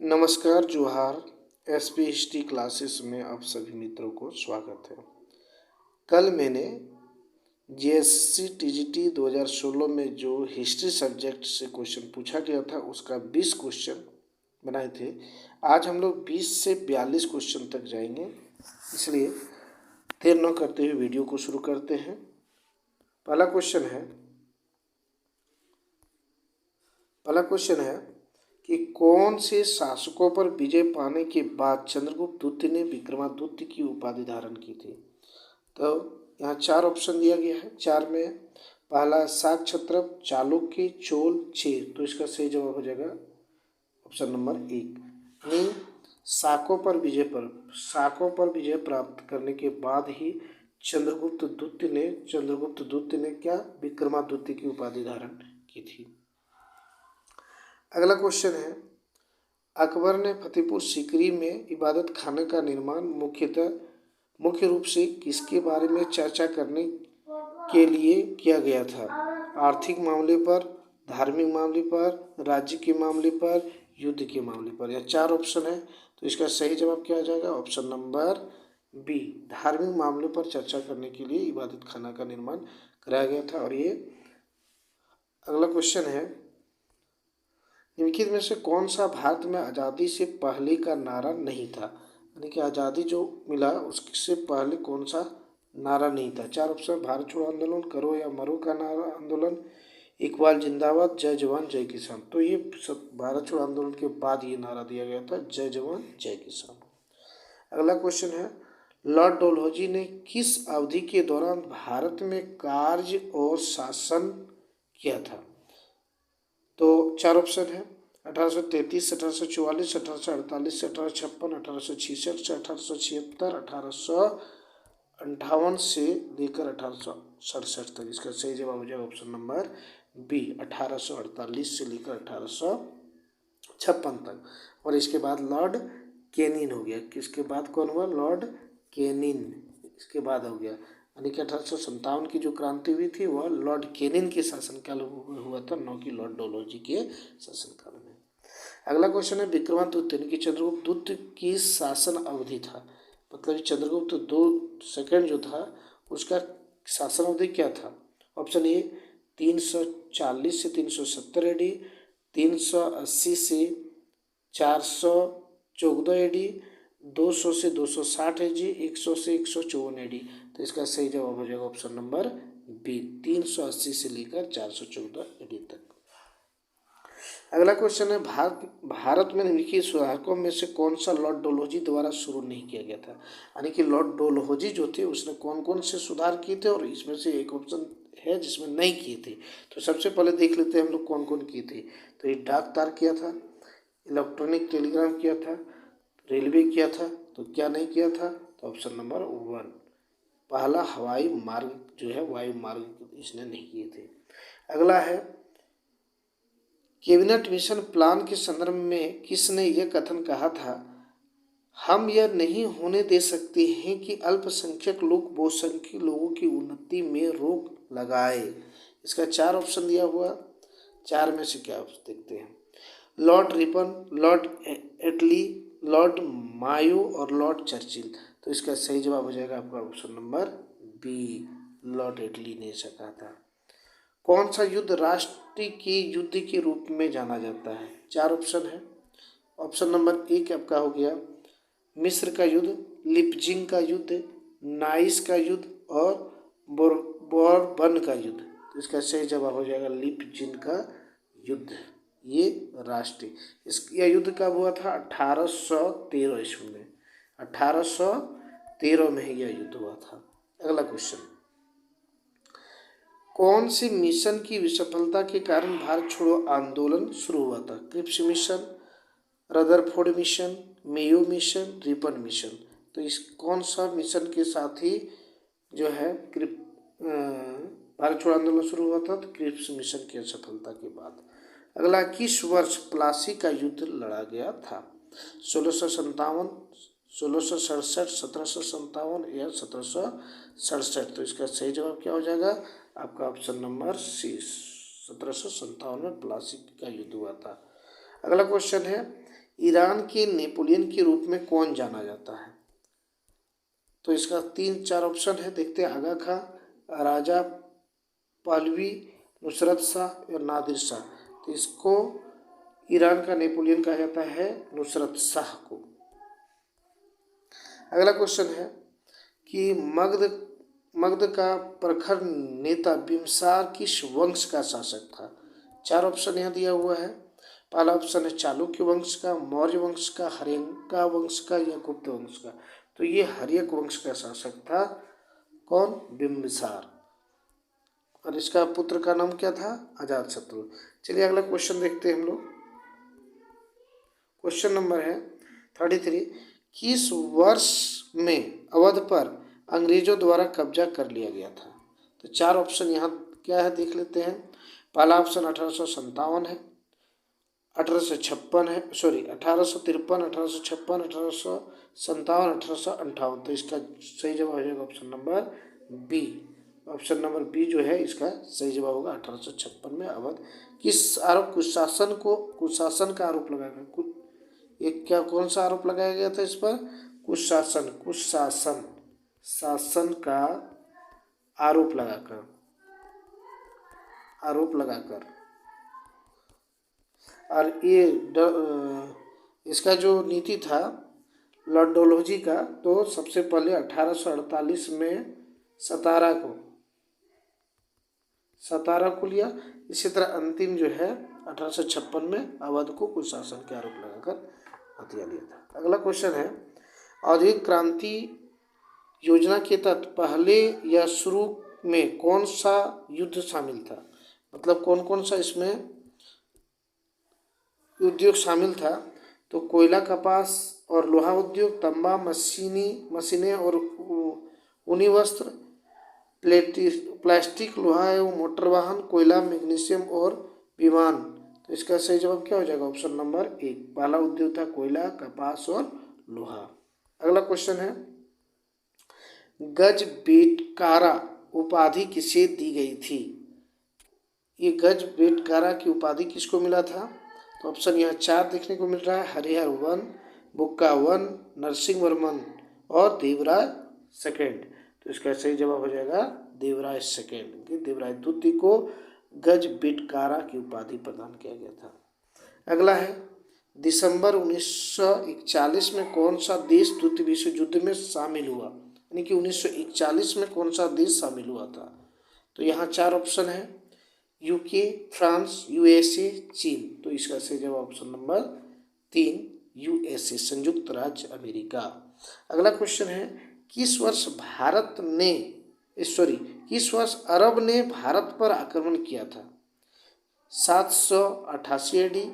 नमस्कार जोहार। SP history classes में आप सभी मित्रों को स्वागत है। कल मैंने जीएससी टीजीटी 2016 में जो हिस्ट्री सब्जेक्ट से क्वेश्चन पूछा गया था उसका 20 क्वेश्चन बनाए थे। आज हम लोग 20 से 42 क्वेश्चन तक जाएंगे, इसलिए देर न करते हुए वीडियो को शुरू करते हैं। पहला क्वेश्चन है कि कौन से शासकों पर विजय पाने के बाद चंद्रगुप्त द्वितीय ने विक्रमादित्य की उपाधि धारण की थी। तो यहाँ 4 ऑप्शन दिया गया है। 4 में पहला शाक क्षत्रप, चालुक्य, चोल, चेर। तो इसका सही जवाब हो जाएगा ऑप्शन नंबर 1। यानी शाकों पर विजय प्राप्त करने के बाद ही चंद्रगुप्त द्वितीय ने क्या विक्रमादित्य की उपाधि धारण की थी। अगला क्वेश्चन है, अकबर ने फतेहपुर सीकरी में इबादत खाने का निर्माण मुख्य रूप से किसके बारे में चर्चा करने के लिए किया गया था? आर्थिक मामले पर, धार्मिक मामले पर, राज्य के मामले पर, युद्ध के मामले पर। यह 4 ऑप्शन है, तो इसका सही जवाब क्या आ जाएगा? ऑप्शन नंबर बी, धार्मिक मामले पर चर्चा करने के लिए इबादत खाना का निर्माण कराया गया था। और ये अगला क्वेश्चन है, निम्नलिखित में से कौन सा भारत में आज़ादी से पहले का नारा नहीं था? यानी कि आज़ादी जो मिला उससे पहले कौन सा नारा नहीं था? 4 ऑप्शन, भारत छोड़ो आंदोलन, करो या मरो का नारा आंदोलन, इकबाल जिंदाबाद, जय जवान जय किसान। तो ये सब भारत छोड़ो आंदोलन के बाद ये नारा दिया गया था, जय जवान जय किसान। अगला क्वेश्चन है, लॉर्ड डलहौजी ने किस अवधि के दौरान भारत में कार्य और शासन किया था? तो 4 ऑप्शन है, 1833 1844 1848 1856 1866 से 1876 1858 से लेकर 1867 तक। इसका सही जवाब हो जाएगा ऑप्शन नंबर बी, 1848 से लेकर 1856 तक। और इसके बाद लॉर्ड कैनिंग हो गया। किसके बाद कौन हुआ? लॉर्ड कैनिंग इसके बाद हो गया। यानी कि 1857 की जो क्रांति हुई थी वह लॉर्ड कैनिंग के शासनकाल में हुआ था, न कि लॉर्ड डलहौजी के शासनकाल में। अगला क्वेश्चन है, विक्रमादित्य यानी कि चंद्रगुप्त द्वितीय की शासन अवधि था, मतलब चंद्रगुप्त सेकंड जो था उसका शासन अवधि क्या था? ऑप्शन ए 340 से 370 एडी, 380 से 414 एडी, 200 से 260 एडी, 100 से 154 एडी। तो इसका सही जवाब हो जाएगा ऑप्शन नंबर बी, 380 से लेकर 414 एडी तक। अगला क्वेश्चन है, भारत में निम्नलिखित सुधारकों में से कौन सा लॉर्ड डलहौजी द्वारा शुरू नहीं किया गया था? यानी कि लॉर्ड डलहौजी जो थे उसने कौन कौन से सुधार किए थे, और इसमें से एक ऑप्शन है जिसमें नहीं किए थे। तो सबसे पहले देख लेते हैं हम लोग कौन कौन किए थे। तो ये डाक तार किया था, इलेक्ट्रॉनिक टेलीग्राफ किया था, रेलवे किया था। तो क्या नहीं किया था? तो ऑप्शन नंबर 1, पहला हवाई मार्ग जो है, वायु मार्ग इसने नहीं किए थे। अगला है, कैबिनेट मिशन प्लान के संदर्भ में किसने यह कथन कहा था, हम यह नहीं होने दे सकते हैं कि अल्पसंख्यक लोग बहुसंख्यक लोगों की उन्नति में रोक लगाए? इसका 4 ऑप्शन दिया हुआ, 4 में से क्या देखते हैं? लॉर्ड रिपन, लॉर्ड एटली, लॉर्ड मायो और लॉर्ड चर्चिल। तो इसका सही जवाब हो जाएगा आपका ऑप्शन नंबर बी, लॉर्ड एटली ने ऐसा कहा था। कौन सा युद्ध राष्ट्र के युद्ध के रूप में जाना जाता है? 4 ऑप्शन है। ऑप्शन नंबर 1 आपका हो गया मिस्र का युद्ध, लिपजिंग का युद्ध, नाइस का युद्ध और बोरबन का युद्ध। तो इसका सही जवाब हो जाएगा लिपजिंग का युद्ध। ये राष्ट्रीय यह युद्ध कब हुआ था? 1813 ईस्वी में। 1813 में ही यह युद्ध हुआ था। अगला क्वेश्चन, कौन से मिशन की विफलता के कारण भारत छोड़ो आंदोलन शुरू हुआ था? Cripps mission, Rutherford mission, Mayo mission, Ripon mission. तो इस कौन सा मिशन के साथ ही जो है भारत छोड़ो आंदोलन शुरू हुआ था? तो क्रिप्स मिशन की असफलता के बाद। अगला, किस वर्ष प्लासी का युद्ध लड़ा गया था? 1657, 1667, 1757 या 1767? तो इसका सही जवाब क्या हो जाएगा आपका? ऑप्शन नंबर सी, 1757 में प्लासी का युद्ध हुआ था। अगला क्वेश्चन है, ईरान के नेपोलियन के रूप में कौन जाना जाता है? तो इसका 3-4 ऑप्शन है, देखते हैं। आगा खां, राजा पाहलवी, नुसरत शाह और नादिर शाह। तो इसको ईरान का नेपोलियन कहा जाता है, नुसरत शाह को। अगला क्वेश्चन है कि मगध का प्रखर नेता बिम्बिसार किस वंश का शासक था? 4 ऑप्शन यहाँ दिया हुआ है। पहला ऑप्शन है चालुक्य वंश का, मौर्य वंश का, हर्यंका वंश का या गुप्त वंश का। तो ये हर्यक वंश का शासक था। कौन? बिम्बिसार। और इसका पुत्र का नाम क्या था? अजातशत्रु। चलिए अगला क्वेश्चन देखते हैं हम लोग। क्वेश्चन नंबर है 33। किस वर्ष में अवध पर अंग्रेजों द्वारा कब्जा कर लिया गया था? तो 4 ऑप्शन यहाँ क्या है, देख लेते हैं। पहला ऑप्शन 1857 है, 1856 है, सॉरी 1853, 1856, 1857, 1858। तो इसका सही जवाब हो जाएगा option number B. Option number B जो है इसका सही जवाब होगा। 1856 में अवध किस आरोप, कुशासन का आरोप लगाया गया। एक क्या, कौन सा आरोप लगाया गया था इस पर? कुशासन शासन का आरोप लगाकर। और ये इसका जो नीति था लॉर्ड डलहौजी का, तो सबसे पहले 1848 में सतारा को लिया। इसी तरह अंतिम जो है 1856 में अवध को कुशासन के आरोप लगाकर हथिया लिया था। अगला क्वेश्चन है, औद्योगिक क्रांति योजना के तहत पहले या शुरू में कौन सा युद्ध शामिल था? मतलब कौन कौन सा इसमें उद्योग शामिल था? तो कोयला, कपास और लोहा उद्योग, तांबा, मशीनें और ऊनी वस्त्र, प्लास्टिक, लोहा एवं मोटर वाहन, कोयला, मैग्नीशियम और विमान। तो इसका सही जवाब क्या हो जाएगा? Option number 1। पहला उद्योग था कोयला, कपास और लोहा। अगला क्वेश्चन है, गजबेटकारा उपाधि किसे दी गई थी? ये गजबेटकारा की उपाधि किसको मिला था? तो ऑप्शन यहाँ 4 देखने को मिल रहा है। हरिहर वन, बुक्का वन, नरसिंह वर्मन और देवराय सेकेंड। तो इसका सही जवाब हो जाएगा देवराय सेकेंड। देवराय द्वितीय को गजबेटकारा की उपाधि प्रदान किया गया था। अगला है, दिसंबर 1941 में कौन सा देश द्वितीय विश्व युद्ध में शामिल हुआ? यानी कि 1941 में कौन सा देश शामिल हुआ था? तो यहाँ 4 ऑप्शन है, यूके, फ्रांस, यूएसए, चीन। तो इसका सही जवाब ऑप्शन नंबर 3 यूएसए, संयुक्त राज्य अमेरिका। अगला क्वेश्चन है, किस वर्ष अरब ने भारत पर आक्रमण किया था? 788 एडी,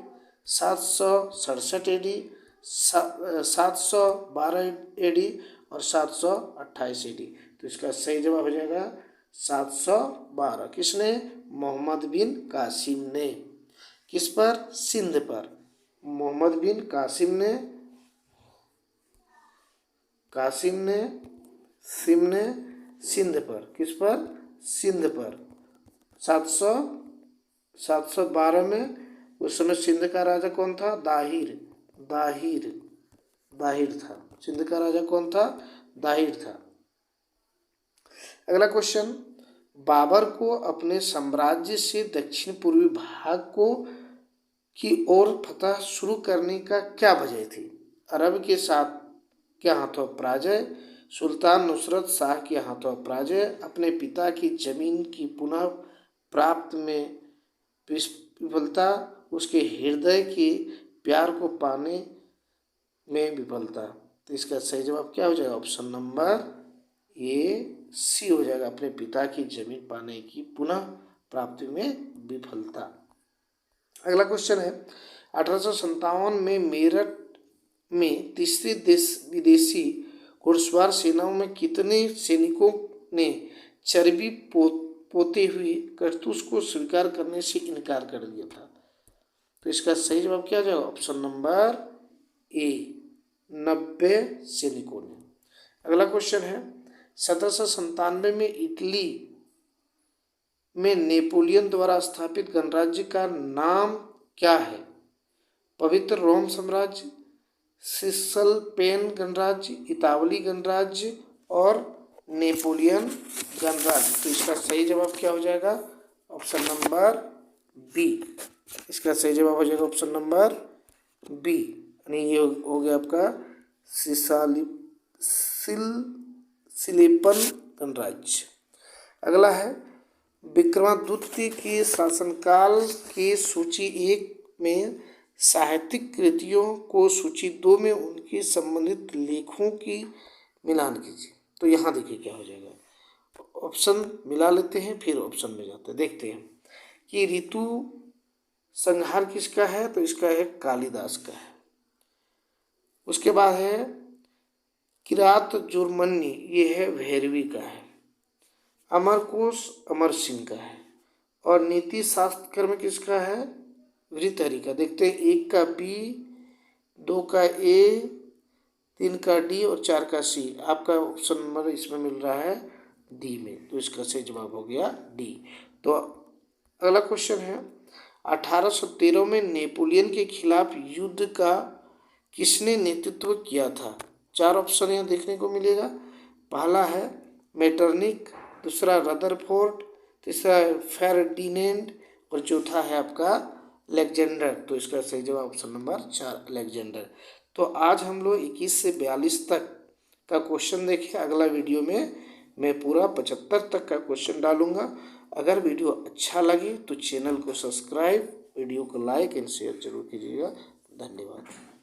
767 एडी, 712 एडी और 728 एडी। तो इसका सही जवाब हो जाएगा 712। किसने? मोहम्मद बिन कासिम ने। किस पर? सिंध पर। मोहम्मद बिन कासिम ने सिंध पर। किस पर? सिंध पर। 712 में उस समय सिंध का राजा कौन था? दाहिर था। सिंध का राजा कौन था? दाहिर था। अगला क्वेश्चन, बाबर को अपने साम्राज्य से दक्षिण पूर्वी भाग की ओर फतह शुरू करने का क्या वजह थी? अरब के साथ के हाथों पराजय, सुल्तान नुसरत शाह के हाथों पराजय, अपने पिता की जमीन की पुनः प्राप्त में विफलता, उसके हृदय के प्यार को पाने में विफलता। तो इसका सही जवाब क्या हो जाएगा? ऑप्शन नंबर ए सी हो जाएगा, अपने पिता की जमीन पाने की पुनः प्राप्ति में विफलता। अगला क्वेश्चन है, 1857 में मेरठ में तीसरी विदेशी घुड़सवार सेनाओं में कितने सैनिकों ने चर्बी पोते हुए कारतूस को स्वीकार करने से इनकार कर दिया था? तो इसका सही जवाब क्या हो जाएगा? ऑप्शन नंबर ए 90 सैनिकों ने। अगला क्वेश्चन है, 1797 में इटली में नेपोलियन द्वारा स्थापित गणराज्य का नाम क्या है? पवित्र रोम साम्राज्य, सिसलपेन गणराज्य, इतावली गणराज्य और नेपोलियन गणराज्य। तो इसका सही जवाब क्या हो जाएगा? Option number B. इसका सही जवाब हो जाएगा ऑप्शन नंबर बी, यानी ये हो गया आपका सिलेपन गणराज्य। अगला है विक्रमादित्य के शासनकाल के सूची 1 में साहित्यिक कृतियों को सूची 2 में उनके संबंधित लेखों की मिलान कीजिए। तो यहाँ देखिए क्या हो जाएगा, ऑप्शन मिला लेते हैं फिर ऑप्शन में जाते हैं, देखते हैं कि ऋतु संहार किसका है? तो इसका है कालिदास का है। उसके बाद है किरात जुर्मनी, ये है भैरवी का है। अमरकोश अमर सिंह का है। और नीति शास्त्र कर्म किसका है? भृतहरि का। देखते हैं 1 का बी, 2 का ए, 3 का डी और 4 का सी। आपका ऑप्शन नंबर इसमें मिल रहा है डी में, तो इसका सही जवाब हो गया डी। तो अगला क्वेश्चन है 1813 में नेपोलियन के खिलाफ युद्ध का किसने नेतृत्व किया था? 4 ऑप्शन यहाँ देखने को मिलेगा। पहला है मेटरनिक, दूसरा रदरफोर्ड, तीसरा फेर्डिनेंड और चौथा है आपका अलेक्जेंडर। तो इसका सही जवाब ऑप्शन नंबर 4 अलेक्जेंडर। तो आज हम लोग 21 से 42 तक का क्वेश्चन देखें। अगला वीडियो में मैं पूरा 75 तक का क्वेश्चन डालूंगा। अगर वीडियो अच्छा लगे तो चैनल को सब्सक्राइब, वीडियो को लाइक एंड शेयर जरूर कीजिएगा। धन्यवाद।